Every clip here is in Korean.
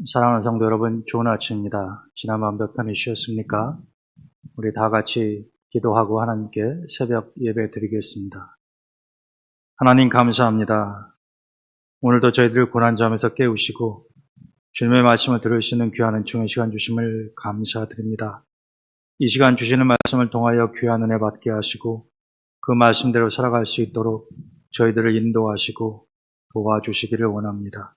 사랑하는 성도 여러분, 좋은 아침입니다. 지난 밤 몇 편히 쉬었습니까? 우리 다 같이 기도하고 하나님께 새벽 예배 드리겠습니다. 하나님 감사합니다. 오늘도 저희들 고난잠에서 깨우시고 주님의 말씀을 들을 수 있는 귀한 은총의 시간 주심을 감사드립니다. 이 시간 주시는 말씀을 통하여 귀한 은혜 받게 하시고 그 말씀대로 살아갈 수 있도록 저희들을 인도하시고 도와주시기를 원합니다.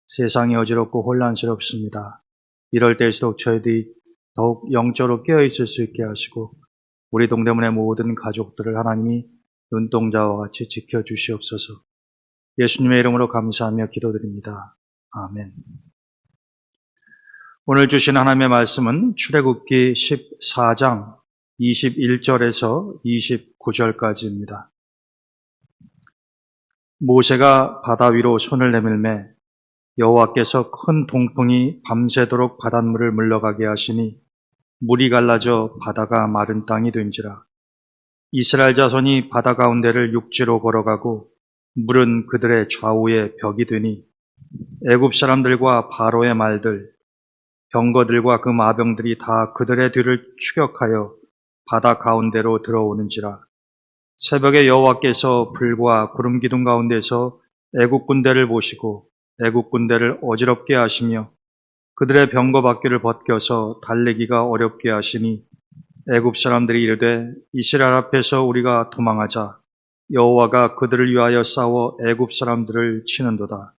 세상이 어지럽고 혼란스럽습니다. 이럴 때일수록 저희들이 더욱 영적으로 깨어있을 수 있게 하시고 우리 동대문의 모든 가족들을 하나님이 눈동자와 같이 지켜주시옵소서. 예수님의 이름으로 감사하며 기도드립니다. 아멘. 오늘 주신 하나님의 말씀은 출애굽기 14장 21절에서 29절까지입니다. 모세가 바다 위로 손을 내밀매 여호와께서 큰 동풍이 밤새도록 바닷물을 물러가게 하시니 물이 갈라져 바다가 마른 땅이 된지라. 이스라엘 자손이 바다 가운데를 육지로 걸어가고 물은 그들의 좌우에 벽이 되니 애굽 사람들과 바로의 말들, 병거들과 그 마병들이 다 그들의 뒤를 추격하여 바다 가운데로 들어오는지라. 새벽에 여호와께서 불과 구름 기둥 가운데서 애굽 군대를 보시고 애굽 군대를 어지럽게 하시며 그들의 병거 바퀴를 벗겨서 달리기가 어렵게 하시니 애굽 사람들이 이르되 이스라엘 앞에서 우리가 도망하자. 여호와가 그들을 위하여 싸워 애굽 사람들을 치는도다.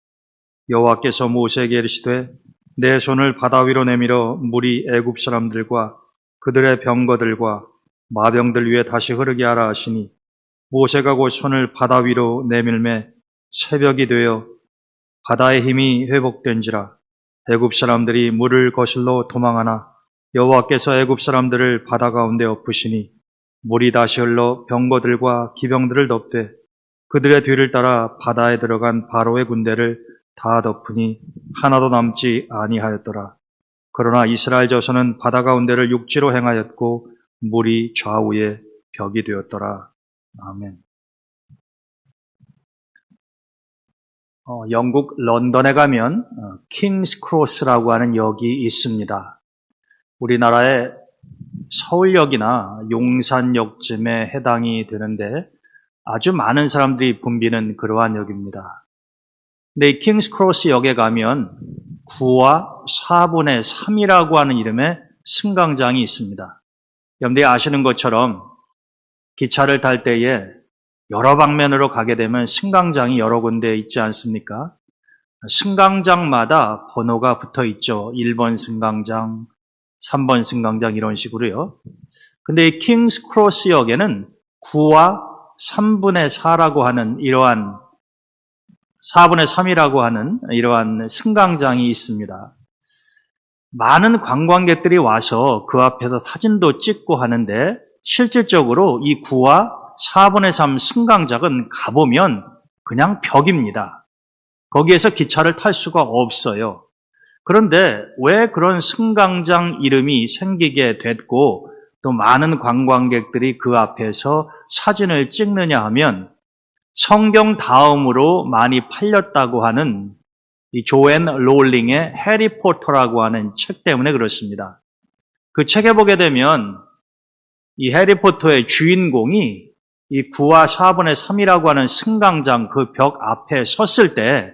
여호와께서 모세에게 이르시되 내 손을 바다 위로 내밀어 물이 애굽 사람들과 그들의 병거들과 마병들 위에 다시 흐르게 하라 하시니 모세가 곧 손을 바다 위로 내밀매 새벽이 되어 바다의 힘이 회복된지라. 애굽 사람들이 물을 거슬러 도망하나 여호와께서 애굽 사람들을 바다 가운데 엎으시니 물이 다시 흘러 병거들과 기병들을 덮되 그들의 뒤를 따라 바다에 들어간 바로의 군대를 다 덮으니 하나도 남지 아니하였더라. 그러나 이스라엘 자손은 바다 가운데를 육지로 행하였고 물이 좌우에 벽이 되었더라. 아멘. 영국 런던에 가면 킹스 크로스라고 하는 역이 있습니다. 우리나라의 서울역이나 용산역쯤에 해당이 되는데 아주 많은 사람들이 붐비는 그러한 역입니다. 근데 이 킹스 크로스 역에 가면 9와 4분의 3이라고 하는 이름의 승강장이 있습니다. 여러분들이 아시는 것처럼 기차를 탈 때에 여러 방면으로 가게 되면 승강장이 여러 군데 있지 않습니까? 승강장마다 번호가 붙어 있죠. 1번 승강장, 3번 승강장 이런 식으로요. 근데 이 킹스 크로스 역에는 9와 3분의 4라고 하는 이러한 4분의 3이라고 하는 이러한 승강장이 있습니다. 많은 관광객들이 와서 그 앞에서 사진도 찍고 하는데 실질적으로 이 9와 4분의 3 승강장은 가보면 그냥 벽입니다. 거기에서 기차를 탈 수가 없어요. 그런데 왜 그런 승강장 이름이 생기게 됐고 또 많은 관광객들이 그 앞에서 사진을 찍느냐 하면 성경 다음으로 많이 팔렸다고 하는 이 조앤 롤링의 해리포터라고 하는 책 때문에 그렇습니다. 그 책에 보게 되면 이 해리포터의 주인공이 이 9와 4분의 3이라고 하는 승강장 그 벽 앞에 섰을 때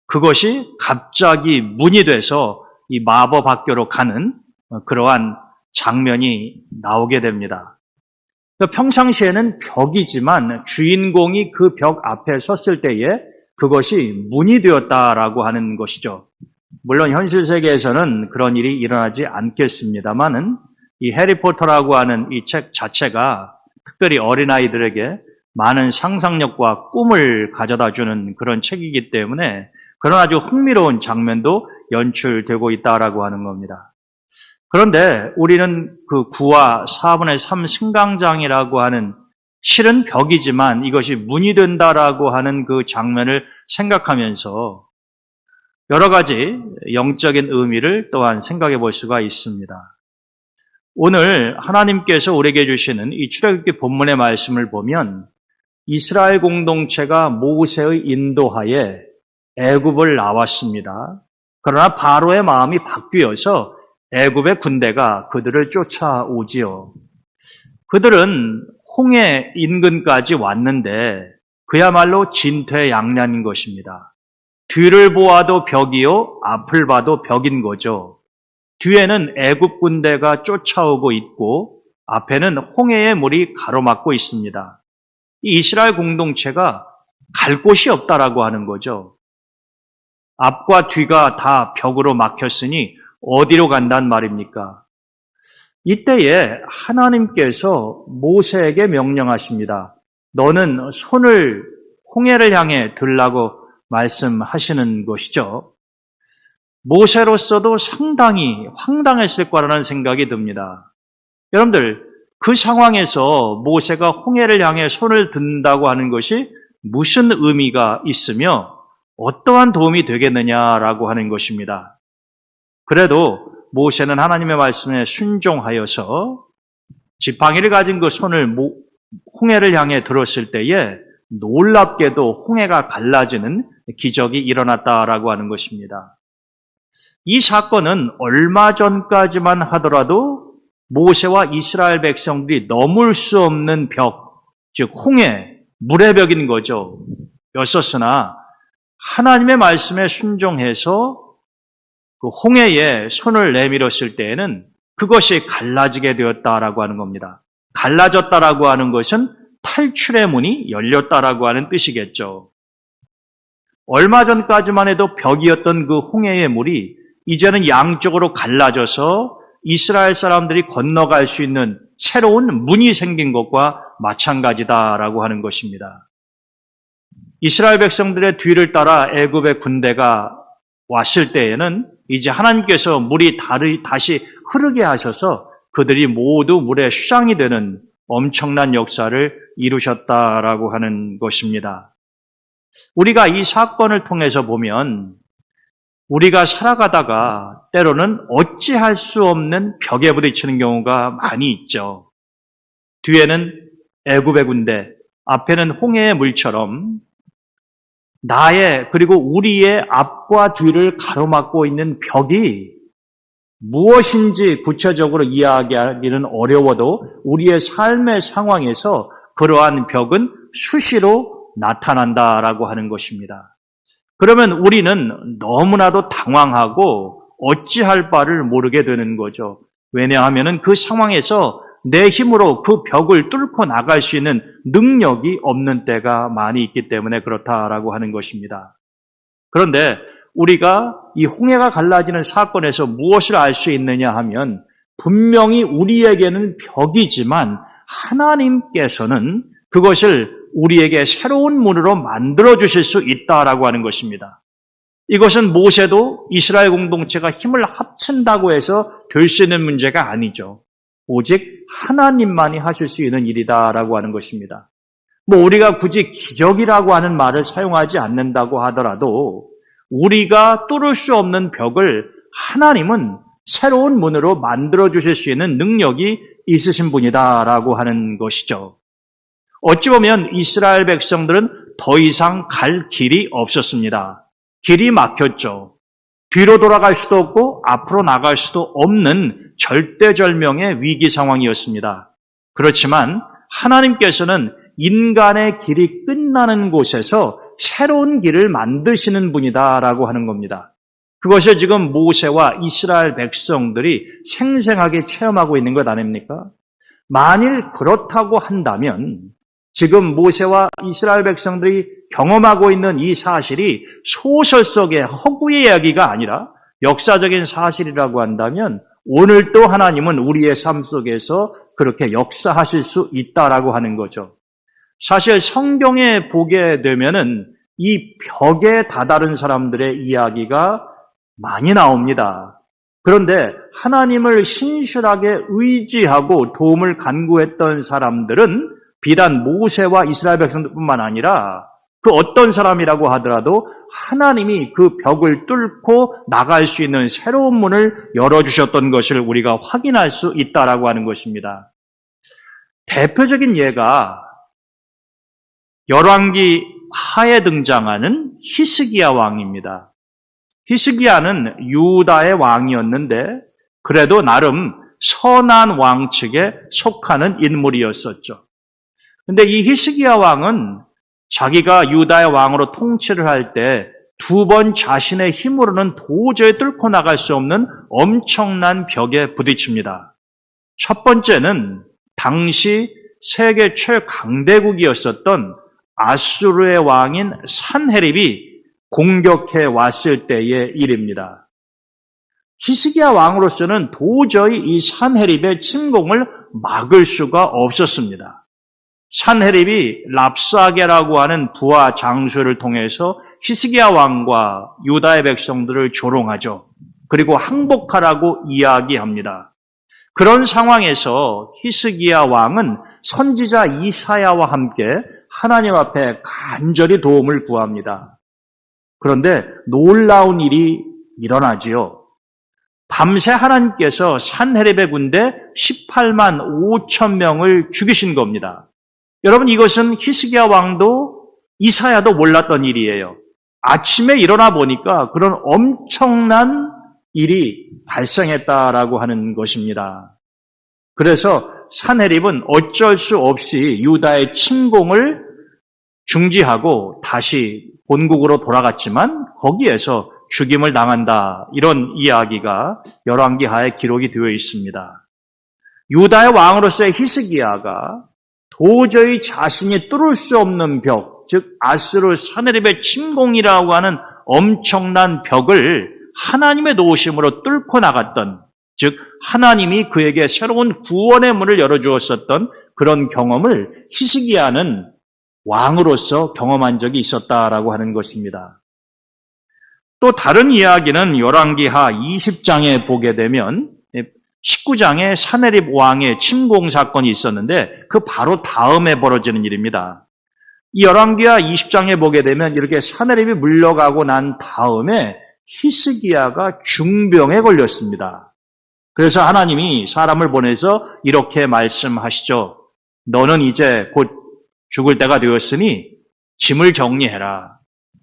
그것이 갑자기 문이 돼서 이 마법 학교로 가는 그러한 장면이 나오게 됩니다. 평상시에는 벽이지만 주인공이 그 벽 앞에 섰을 때에 그것이 문이 되었다라고 하는 것이죠. 물론 현실 세계에서는 그런 일이 일어나지 않겠습니다만은 이 해리포터라고 하는 이 책 자체가 특별히 어린아이들에게 많은 상상력과 꿈을 가져다주는 그런 책이기 때문에 그런 아주 흥미로운 장면도 연출되고 있다라고 하는 겁니다. 그런데 우리는 그 9와 4분의 3 승강장이라고 하는 실은 벽이지만 이것이 문이 된다라고 하는 그 장면을 생각하면서 여러 가지 영적인 의미를 또한 생각해 볼 수가 있습니다. 오늘 하나님께서 우리에게 주시는 이 출애굽기 본문의 말씀을 보면 이스라엘 공동체가 모세의 인도하에 애굽을 나왔습니다. 그러나 바로의 마음이 바뀌어서 애굽의 군대가 그들을 쫓아오지요. 그들은 홍해 인근까지 왔는데 그야말로 진퇴양난인 것입니다. 뒤를 보아도 벽이요, 앞을 봐도 벽인 거죠. 뒤에는 애굽 군대가 쫓아오고 있고 앞에는 홍해의 물이 가로막고 있습니다. 이 이스라엘 공동체가 갈 곳이 없다라고 하는 거죠. 앞과 뒤가 다 벽으로 막혔으니 어디로 간단 말입니까? 이때에 하나님께서 모세에게 명령하십니다. 너는 손을 홍해를 향해 들라고 말씀하시는 것이죠. 모세로서도 상당히 황당했을 거라는 생각이 듭니다. 여러분들, 그 상황에서 모세가 홍해를 향해 손을 든다고 하는 것이 무슨 의미가 있으며 어떠한 도움이 되겠느냐라고 하는 것입니다. 그래도 모세는 하나님의 말씀에 순종하여서 지팡이를 가진 그 손을 홍해를 향해 들었을 때에 놀랍게도 홍해가 갈라지는 기적이 일어났다라고 하는 것입니다. 이 사건은 얼마 전까지만 하더라도 모세와 이스라엘 백성들이 넘을 수 없는 벽, 즉 홍해, 물의 벽인 거죠. 였었으나 하나님의 말씀에 순종해서 그 홍해에 손을 내밀었을 때에는 그것이 갈라지게 되었다라고 하는 겁니다. 갈라졌다라고 하는 것은 탈출의 문이 열렸다라고 하는 뜻이겠죠. 얼마 전까지만 해도 벽이었던 그 홍해의 물이 이제는 양쪽으로 갈라져서 이스라엘 사람들이 건너갈 수 있는 새로운 문이 생긴 것과 마찬가지다라고 하는 것입니다. 이스라엘 백성들의 뒤를 따라 애굽의 군대가 왔을 때에는 이제 하나님께서 물이 다시 흐르게 하셔서 그들이 모두 물의 수장이 되는 엄청난 역사를 이루셨다라고 하는 것입니다. 우리가 이 사건을 통해서 보면 우리가 살아가다가 때로는 어찌할 수 없는 벽에 부딪히는 경우가 많이 있죠. 뒤에는 애굽의 군대, 앞에는 홍해의 물처럼 나의 그리고 우리의 앞과 뒤를 가로막고 있는 벽이 무엇인지 구체적으로 이야기하기는 어려워도 우리의 삶의 상황에서 그러한 벽은 수시로 나타난다라고 하는 것입니다. 그러면 우리는 너무나도 당황하고 어찌할 바를 모르게 되는 거죠. 왜냐하면 그 상황에서 내 힘으로 그 벽을 뚫고 나갈 수 있는 능력이 없는 때가 많이 있기 때문에 그렇다라고 하는 것입니다. 그런데 우리가 이 홍해가 갈라지는 사건에서 무엇을 알 수 있느냐 하면 분명히 우리에게는 벽이지만 하나님께서는 그것을 우리에게 새로운 문으로 만들어 주실 수 있다라고 하는 것입니다. 이것은 모세도 이스라엘 공동체가 힘을 합친다고 해서 될 수 있는 문제가 아니죠. 오직 하나님만이 하실 수 있는 일이다라고 하는 것입니다. 우리가 굳이 기적이라고 하는 말을 사용하지 않는다고 하더라도 우리가 뚫을 수 없는 벽을 하나님은 새로운 문으로 만들어 주실 수 있는 능력이 있으신 분이다라고 하는 것이죠. 어찌 보면 이스라엘 백성들은 더 이상 갈 길이 없었습니다. 길이 막혔죠. 뒤로 돌아갈 수도 없고 앞으로 나갈 수도 없는 절대절명의 위기 상황이었습니다. 그렇지만 하나님께서는 인간의 길이 끝나는 곳에서 새로운 길을 만드시는 분이다라고 하는 겁니다. 그것을 지금 모세와 이스라엘 백성들이 생생하게 체험하고 있는 것 아닙니까? 만일 그렇다고 한다면 지금 모세와 이스라엘 백성들이 경험하고 있는 이 사실이 소설 속의 허구의 이야기가 아니라 역사적인 사실이라고 한다면 오늘도 하나님은 우리의 삶 속에서 그렇게 역사하실 수 있다라고 하는 거죠. 사실 성경에 보게 되면은 이 벽에 다다른 사람들의 이야기가 많이 나옵니다. 그런데 하나님을 신실하게 의지하고 도움을 간구했던 사람들은 비단 모세와 이스라엘 백성들뿐만 아니라 그 어떤 사람이라고 하더라도 하나님이 그 벽을 뚫고 나갈 수 있는 새로운 문을 열어주셨던 것을 우리가 확인할 수 있다라고 하는 것입니다. 대표적인 예가 열왕기 하에 등장하는 히스기야 왕입니다. 히스기야는 유다의 왕이었는데 그래도 나름 선한 왕 측에 속하는 인물이었었죠. 근데 이 히스기야 왕은 자기가 유다의 왕으로 통치를 할 때 두 번 자신의 힘으로는 도저히 뚫고 나갈 수 없는 엄청난 벽에 부딪힙니다. 첫 번째는 당시 세계 최강대국이었었던 아수르의 왕인 산헤립이 공격해 왔을 때의 일입니다. 히스기야 왕으로서는 도저히 이 산헤립의 침공을 막을 수가 없었습니다. 산헤립이 랍사게라고 하는 부하 장수를 통해서 히스기야 왕과 유다의 백성들을 조롱하죠. 그리고 항복하라고 이야기합니다. 그런 상황에서 히스기야 왕은 선지자 이사야와 함께 하나님 앞에 간절히 도움을 구합니다. 그런데 놀라운 일이 일어나지요. 밤새 하나님께서 산헤립의 군대 18만 5천 명을 죽이신 겁니다. 여러분, 이것은 히스기야 왕도 이사야도 몰랐던 일이에요. 아침에 일어나 보니까 그런 엄청난 일이 발생했다라고 하는 것입니다. 그래서 산헤립은 어쩔 수 없이 유다의 침공을 중지하고 다시 본국으로 돌아갔지만 거기에서 죽임을 당한다. 이런 이야기가 열왕기하에 기록이 되어 있습니다. 유다의 왕으로서의 히스기야가 도저히 자신이 뚫을 수 없는 벽, 즉 아수르 산헤립의 침공이라고 하는 엄청난 벽을 하나님의 도우심으로 뚫고 나갔던, 즉 하나님이 그에게 새로운 구원의 문을 열어주었었던 그런 경험을 히스기야는 왕으로서 경험한 적이 있었다라고 하는 것입니다. 또 다른 이야기는 열왕기하 20장에 보게 되면 19장에 산헤립 왕의 침공 사건이 있었는데 그 바로 다음에 벌어지는 일입니다. 이 열왕기하 20장에 보게 되면 이렇게 산헤립이 물러가고 난 다음에 히스기야가 중병에 걸렸습니다. 그래서 하나님이 사람을 보내서 이렇게 말씀하시죠. 너는 이제 곧 죽을 때가 되었으니 짐을 정리해라.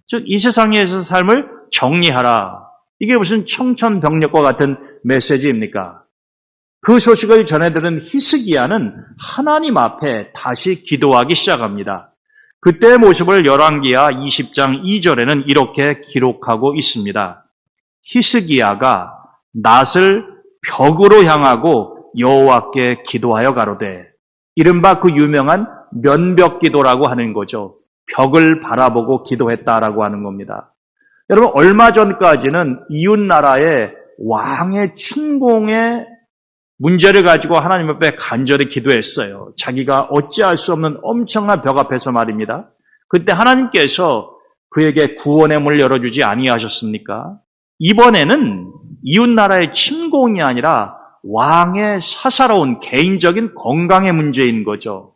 즉 이 세상에서 삶을 정리하라. 이게 무슨 청천벽력과 같은 메시지입니까? 그 소식을 전해들은 히스기야는 하나님 앞에 다시 기도하기 시작합니다. 그때의 모습을 열왕기하 20장 2절에는 이렇게 기록하고 있습니다. 히스기야가 낫을 벽으로 향하고 여호와께 기도하여 가로되, 이른바 그 유명한 면벽기도라고 하는 거죠. 벽을 바라보고 기도했다라고 하는 겁니다. 여러분, 얼마 전까지는 이웃나라의 왕의 침공의 문제를 가지고 하나님 앞에 간절히 기도했어요. 자기가 어찌할 수 없는 엄청난 벽 앞에서 말입니다. 그때 하나님께서 그에게 구원의 문을 열어주지 아니하셨습니까? 이번에는 이웃나라의 침공이 아니라 왕의 사사로운 개인적인 건강의 문제인 거죠.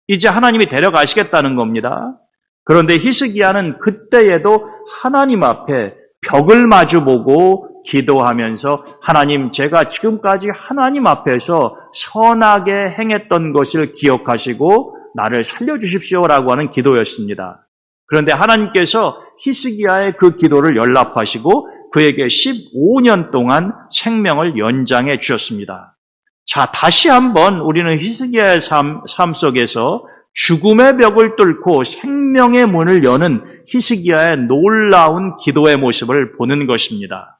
이제 하나님이 데려가시겠다는 겁니다. 그런데 히스기야는 그때에도 하나님 앞에 벽을 마주보고 기도하면서 하나님, 제가 지금까지 하나님 앞에서 선하게 행했던 것을 기억하시고 나를 살려주십시오라고 하는 기도였습니다. 그런데 하나님께서 히스기야의 그 기도를 연락하시고 그에게 15년 동안 생명을 연장해 주셨습니다. 자, 다시 한번 우리는 히스기야의 삶 속에서 죽음의 벽을 뚫고 생명의 문을 여는 히스기야의 놀라운 기도의 모습을 보는 것입니다.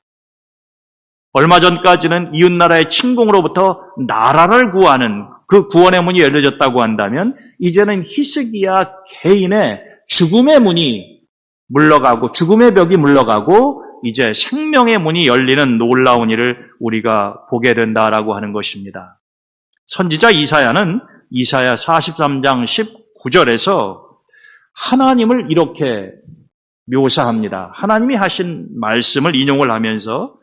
얼마 전까지는 이웃나라의 침공으로부터 나라를 구하는 그 구원의 문이 열려졌다고 한다면 이제는 히스기야 개인의 죽음의 문이 물러가고 죽음의 벽이 물러가고 이제 생명의 문이 열리는 놀라운 일을 우리가 보게 된다라고 하는 것입니다. 선지자 이사야는 이사야 43장 19절에서 하나님을 이렇게 묘사합니다. 하나님이 하신 말씀을 인용을 하면서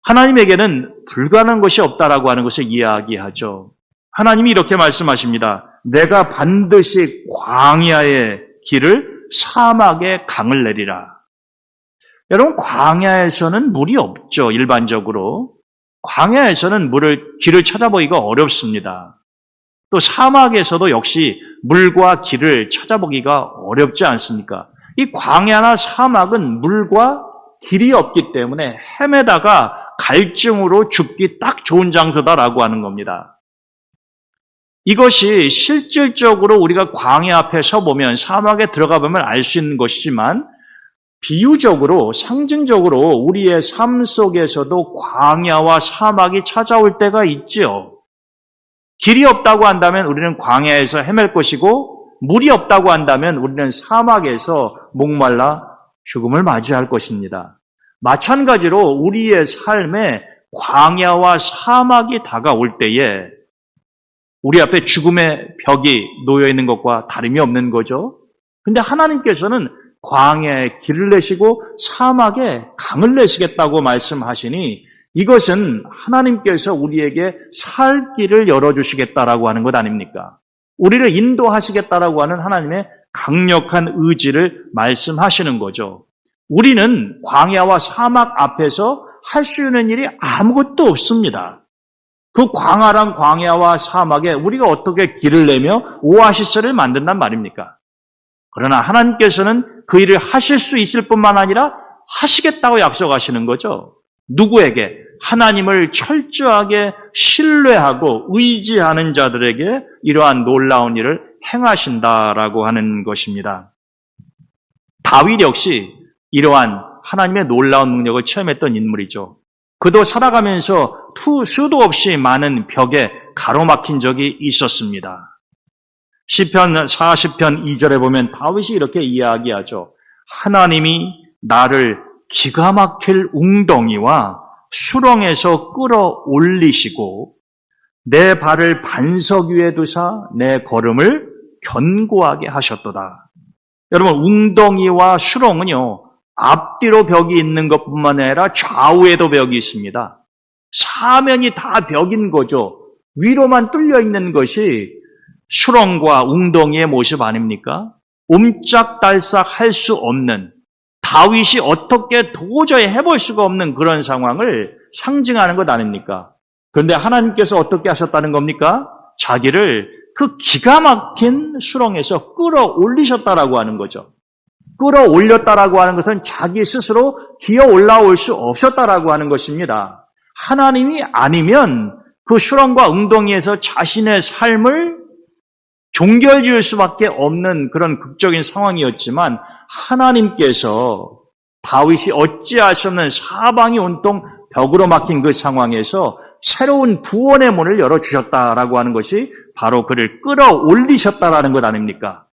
하나님에게는 불가능한 것이 없다라고 하는 것을 이야기하죠. 하나님이 이렇게 말씀하십니다. 내가 반드시 광야의 길을 사막에 강을 내리라. 여러분, 광야에서는 물이 없죠. 일반적으로. 광야에서는 길을 찾아보기가 어렵습니다. 또 사막에서도 역시 물과 길을 찾아보기가 어렵지 않습니까? 이 광야나 사막은 물과 길이 없기 때문에 헤매다가 갈증으로 죽기 딱 좋은 장소다라고 하는 겁니다. 이것이 실질적으로 우리가 광야 앞에 서보면, 사막에 들어가 보면 알 수 있는 것이지만, 비유적으로, 상징적으로 우리의 삶 속에서도 광야와 사막이 찾아올 때가 있지요. 길이 없다고 한다면 우리는 광야에서 헤맬 것이고, 물이 없다고 한다면 우리는 사막에서 목말라 죽음을 맞이할 것입니다. 마찬가지로 우리의 삶에 광야와 사막이 다가올 때에 우리 앞에 죽음의 벽이 놓여 있는 것과 다름이 없는 거죠. 근데 하나님께서는 광야에 길을 내시고 사막에 강을 내시겠다고 말씀하시니, 이것은 하나님께서 우리에게 살 길을 열어주시겠다라고 하는 것 아닙니까? 우리를 인도하시겠다라고 하는 하나님의 강력한 의지를 말씀하시는 거죠. 우리는 광야와 사막 앞에서 할 수 있는 일이 아무것도 없습니다. 그 광활한 광야와 사막에 우리가 어떻게 길을 내며 오아시스를 만든단 말입니까? 그러나 하나님께서는 그 일을 하실 수 있을 뿐만 아니라 하시겠다고 약속하시는 거죠. 누구에게? 하나님을 철저하게 신뢰하고 의지하는 자들에게 이러한 놀라운 일을 행하신다라고 하는 것입니다. 다윗 역시 이러한 하나님의 놀라운 능력을 체험했던 인물이죠. 그도 살아가면서 수도 없이 많은 벽에 가로막힌 적이 있었습니다. 시편 40편 2절에 보면 다윗이 이렇게 이야기하죠. 하나님이 나를 기가 막힐 웅덩이와 수렁에서 끌어올리시고 내 발을 반석 위에 두사 내 걸음을 견고하게 하셨도다. 여러분, 웅덩이와 수렁은요, 앞뒤로 벽이 있는 것뿐만 아니라 좌우에도 벽이 있습니다. 사면이 다 벽인 거죠. 위로만 뚫려 있는 것이 수렁과 웅덩이의 모습 아닙니까? 옴짝달싹 할 수 없는, 다윗이 어떻게 도저히 해볼 수가 없는 그런 상황을 상징하는 것 아닙니까? 그런데 하나님께서 어떻게 하셨다는 겁니까? 자기를 그 기가 막힌 수렁에서 끌어올리셨다라고 하는 거죠. 끌어올렸다라고 하는 것은 자기 스스로 기어 올라올 수 없었다라고 하는 것입니다. 하나님이 아니면 그 수렁과 웅덩이에서 자신의 삶을 종결지을 수밖에 없는 그런 극적인 상황이었지만, 하나님께서 다윗이 어찌할 수 없는 사방이 온통 벽으로 막힌 그 상황에서 새로운 구원의 문을 열어주셨다라고 하는 것이 바로 그를 끌어올리셨다라는 것 아닙니까?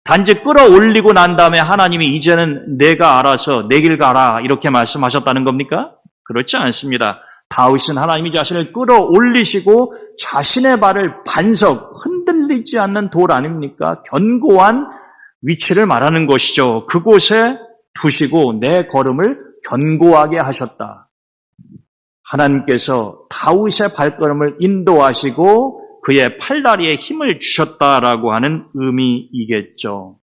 단지 끌어올리고 난 다음에 하나님이 이제는 내가 알아서 내 길 가라 이렇게 말씀하셨다는 겁니까? 그렇지 않습니다. 다윗은 하나님이 자신을 끌어올리시고 자신의 발을 반석, 흔들리지 않는 돌 아닙니까? 견고한 위치를 말하는 것이죠. 그곳에 두시고 내 걸음을 견고하게 하셨다. 하나님께서 다윗의 발걸음을 인도하시고 그의 팔다리에 힘을 주셨다라고 하는 의미이겠죠.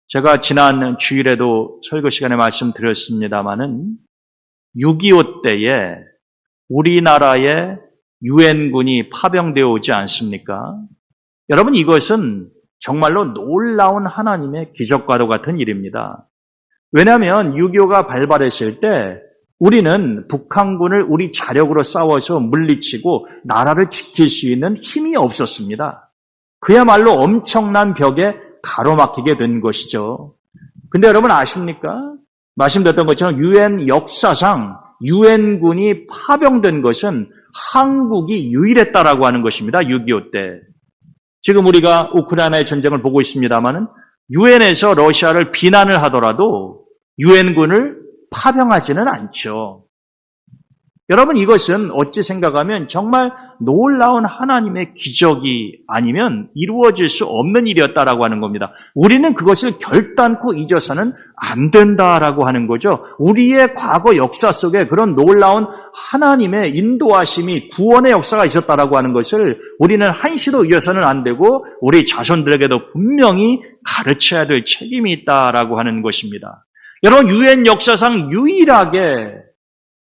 제가 지난 주일에도 설교 시간에 말씀드렸습니다마는 6.25 때에 우리나라에 유엔군이 파병되어 오지 않습니까? 여러분, 이것은 정말로 놀라운 하나님의 기적과도 같은 일입니다. 왜냐하면 6.25가 발발했을 때 우리는 북한군을 우리 자력으로 싸워서 물리치고 나라를 지킬 수 있는 힘이 없었습니다. 그야말로 엄청난 벽에 가로막히게 된 것이죠. 근데 여러분 아십니까? 말씀드렸던 것처럼 유엔 역사상 유엔군이 파병된 것은 한국이 유일했다라고 하는 것입니다. 6.25 때. 지금 우리가 우크라이나의 전쟁을 보고 있습니다마는 유엔에서 러시아를 비난을 하더라도 유엔군을 파병하지는 않죠. 여러분, 이것은 어찌 생각하면 정말 놀라운 하나님의 기적이 아니면 이루어질 수 없는 일이었다라고 하는 겁니다. 우리는 그것을 결단코 잊어서는 안 된다라고 하는 거죠. 우리의 과거 역사 속에 그런 놀라운 하나님의 인도하심이, 구원의 역사가 있었다라고 하는 것을 우리는 한시도 잊어서는 안 되고 우리 자손들에게도 분명히 가르쳐야 될 책임이 있다라고 하는 것입니다. 여러분, 유엔 역사상 유일하게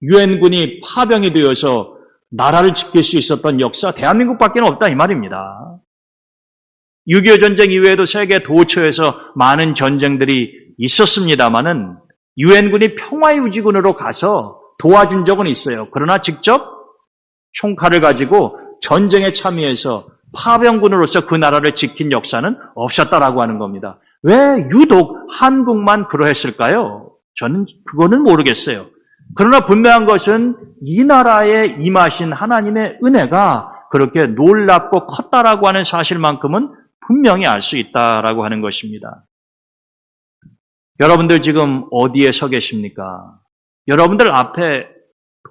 유엔군이 파병이 되어서 나라를 지킬 수 있었던 역사, 대한민국밖에 없다 이 말입니다. 6.25 전쟁 이후에도 세계 도처에서 많은 전쟁들이 있었습니다마는 유엔군이 평화유지군으로 가서 도와준 적은 있어요. 그러나 직접 총칼을 가지고 전쟁에 참여해서 파병군으로서 그 나라를 지킨 역사는 없었다라고 하는 겁니다. 왜 유독 한국만 그러했을까요? 저는 그거는 모르겠어요. 그러나 분명한 것은 이 나라에 임하신 하나님의 은혜가 그렇게 놀랍고 컸다라고 하는 사실만큼은 분명히 알 수 있다라고 하는 것입니다. 여러분들 지금 어디에 서 계십니까? 여러분들 앞에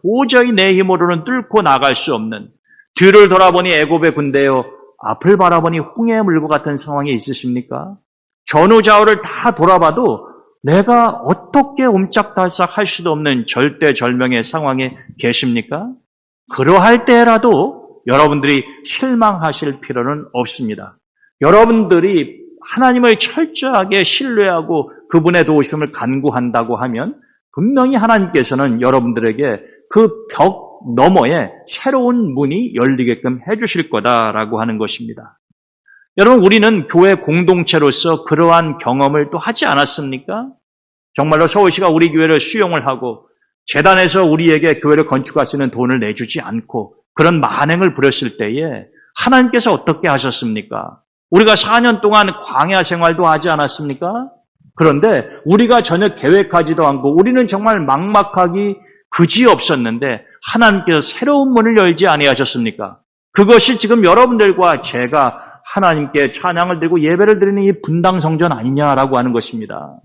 도저히 내 힘으로는 뚫고 나갈 수 없는, 뒤를 돌아보니 애굽의 군대요, 앞을 바라보니 홍해의 물과 같은 상황에 있으십니까? 전후좌우를 다 돌아봐도 내가 어떻게 옴짝달싹 할 수도 없는 절대절명의 상황에 계십니까? 그러할 때라도 여러분들이 실망하실 필요는 없습니다. 여러분들이 하나님을 철저하게 신뢰하고 그분의 도우심을 간구한다고 하면 분명히 하나님께서는 여러분들에게 그 벽 너머에 새로운 문이 열리게끔 해주실 거다라고 하는 것입니다. 여러분, 우리는 교회 공동체로서 그러한 경험을 또 하지 않았습니까? 정말로 서울시가 우리 교회를 수용을 하고 재단에서 우리에게 교회를 건축할 수 있는 돈을 내주지 않고 그런 만행을 부렸을 때에 하나님께서 어떻게 하셨습니까? 우리가 4년 동안 광야 생활도 하지 않았습니까? 그런데 우리가 전혀 계획하지도 않고 우리는 정말 막막하기 그지없었는데 하나님께서 새로운 문을 열지 아니하셨습니까? 그것이 지금 여러분들과 제가 하나님께 찬양을 드리고 예배를 드리는 이 분당 성전 아니냐라고 하는 것입니다.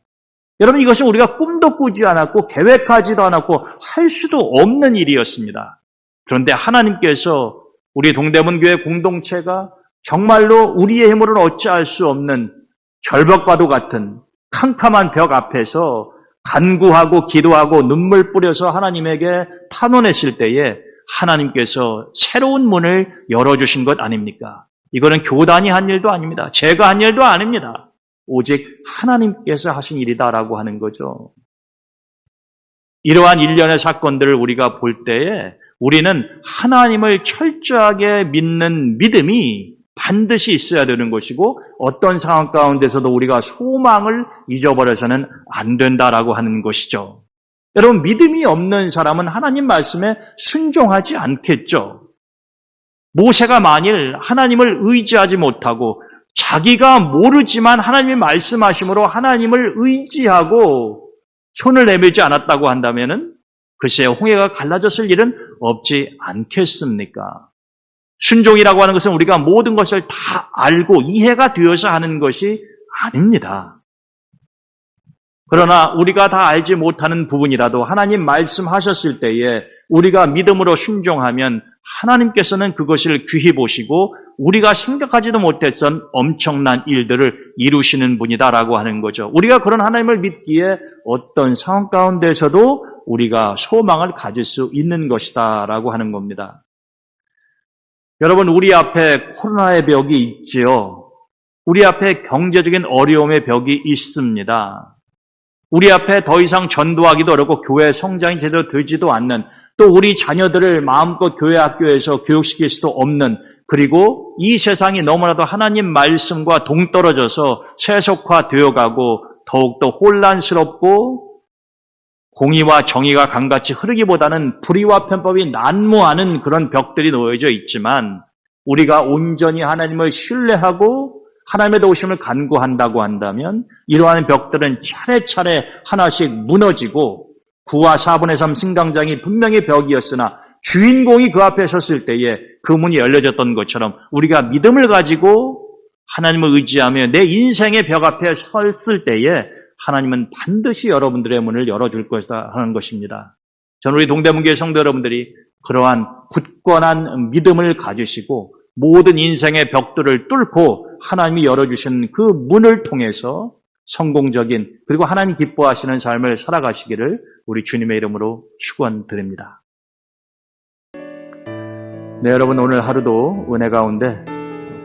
여러분, 이것은 우리가 꿈도 꾸지 않았고 계획하지도 않았고 할 수도 없는 일이었습니다. 그런데 하나님께서 우리 동대문 교회 공동체가 정말로 우리의 힘으로는 어찌할 수 없는 절벽과도 같은 캄캄한 벽 앞에서 간구하고 기도하고 눈물 뿌려서 하나님에게 탄원했을 때에 하나님께서 새로운 문을 열어주신 것 아닙니까? 이거는 교단이 한 일도 아닙니다. 제가 한 일도 아닙니다. 오직 하나님께서 하신 일이다라고 하는 거죠. 이러한 일련의 사건들을 우리가 볼 때에 우리는 하나님을 철저하게 믿는 믿음이 반드시 있어야 되는 것이고 어떤 상황 가운데서도 우리가 소망을 잊어버려서는 안 된다라고 하는 것이죠. 여러분, 믿음이 없는 사람은 하나님 말씀에 순종하지 않겠죠. 모세가 만일 하나님을 의지하지 못하고 자기가 모르지만 하나님이 말씀하심으로 하나님을 의지하고 손을 내밀지 않았다고 한다면은 글쎄요, 홍해가 갈라졌을 일은 없지 않겠습니까? 순종이라고 하는 것은 우리가 모든 것을 다 알고 이해가 되어서 하는 것이 아닙니다. 그러나 우리가 다 알지 못하는 부분이라도 하나님 말씀하셨을 때에 우리가 믿음으로 순종하면 하나님께서는 그것을 귀히 보시고 우리가 생각하지도 못했던 엄청난 일들을 이루시는 분이다라고 하는 거죠. 우리가 그런 하나님을 믿기에 어떤 상황 가운데서도 우리가 소망을 가질 수 있는 것이다라고 하는 겁니다. 여러분, 우리 앞에 코로나의 벽이 있지요. 우리 앞에 경제적인 어려움의 벽이 있습니다. 우리 앞에 더 이상 전도하기도 어렵고 교회 성장이 제대로 되지도 않는, 또 우리 자녀들을 마음껏 교회 학교에서 교육시킬 수도 없는, 그리고 이 세상이 너무나도 하나님 말씀과 동떨어져서 세속화되어가고 더욱더 혼란스럽고 공의와 정의가 강같이 흐르기보다는 불의와 편법이 난무하는 그런 벽들이 놓여져 있지만 우리가 온전히 하나님을 신뢰하고 하나님의 도우심을 간구한다고 한다면 이러한 벽들은 차례차례 하나씩 무너지고 9와 4분의 3 승강장이 분명히 벽이었으나 주인공이 그 앞에 섰을 때에 그 문이 열려졌던 것처럼 우리가 믿음을 가지고 하나님을 의지하며 내 인생의 벽 앞에 섰을 때에 하나님은 반드시 여러분들의 문을 열어줄 것이다 하는 것입니다. 저는 우리 동대문교회 성도 여러분들이 그러한 굳건한 믿음을 가지시고 모든 인생의 벽들을 뚫고 하나님이 열어주신 그 문을 통해서 성공적인 그리고 하나님 기뻐하시는 삶을 살아가시기를 우리 주님의 이름으로 축원드립니다. 네, 여러분, 오늘 하루도 은혜 가운데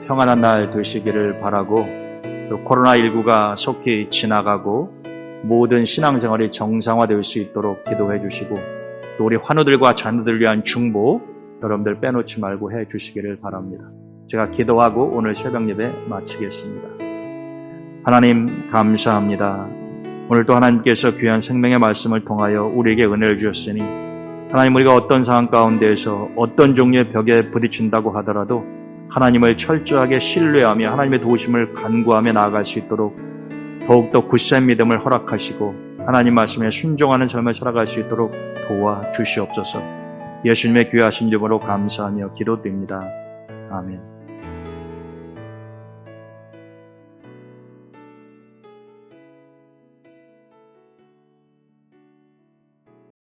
평안한 날 되시기를 바라고 또 코로나19가 속히 지나가고 모든 신앙생활이 정상화될 수 있도록 기도해 주시고 또 우리 환우들과 자녀들을 위한 중보 여러분들 빼놓지 말고 해 주시기를 바랍니다. 제가 기도하고 오늘 새벽 예배 마치겠습니다. 하나님 감사합니다. 오늘도 하나님께서 귀한 생명의 말씀을 통하여 우리에게 은혜를 주셨으니 하나님, 우리가 어떤 상황 가운데에서 어떤 종류의 벽에 부딪힌다고 하더라도 하나님을 철저하게 신뢰하며 하나님의 도우심을 간구하며 나아갈 수 있도록 더욱더 굳센 믿음을 허락하시고 하나님 말씀에 순종하는 삶을 살아갈 수 있도록 도와주시옵소서. 예수님의 귀하신 이름으로 감사하며 기도드립니다. 아멘.